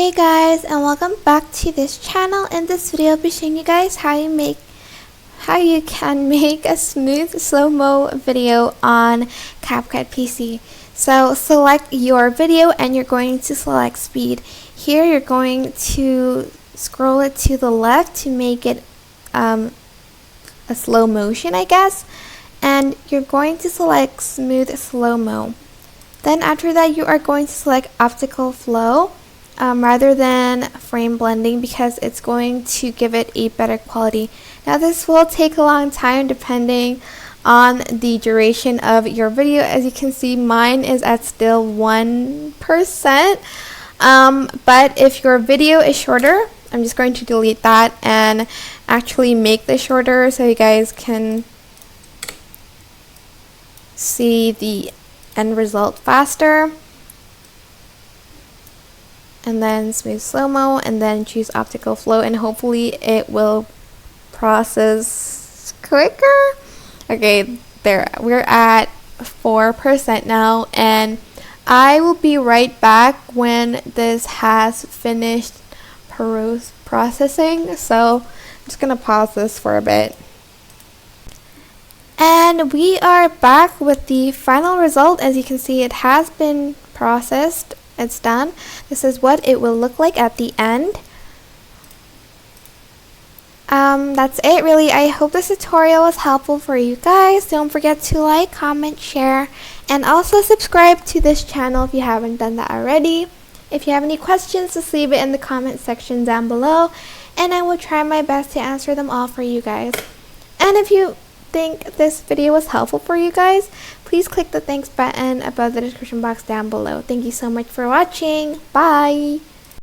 Hey guys, and welcome back to this channel. In this video I'll be showing you guys how you can make a smooth slow-mo video on CapCut PC. So select your video and you're going to select speed. Here you're going to scroll it to the left to make it a slow motion, I guess, and you're going to select smooth slow-mo. Then after that you are going to select optical flow rather than frame blending, because it's going to give it a better quality. Now this will take a long time depending on the duration of your video. As you can see, mine is at still 1%, but if your video is shorter, I'm just going to delete that and actually make this shorter so you guys can see the end result faster. And then smooth slow-mo, and then choose optical flow, and hopefully it will process quicker. Okay, there, we're at 4% now, and I will be right back when this has finished processing. So I'm just gonna pause this for a bit. And we are back with the final result. As you can see, it has been processed. It's done. This is what it will look like at the end. That's it really. I hope this tutorial was helpful for you guys. Don't forget to like, comment, share, and also subscribe to this channel if you haven't done that already. If you have any questions, just leave it in the comment section down below, and I will try my best to answer them all for you guys. And if you think this video was helpful for you guys, please click the thanks button above the description box down below. Thank you so much for watching. Bye!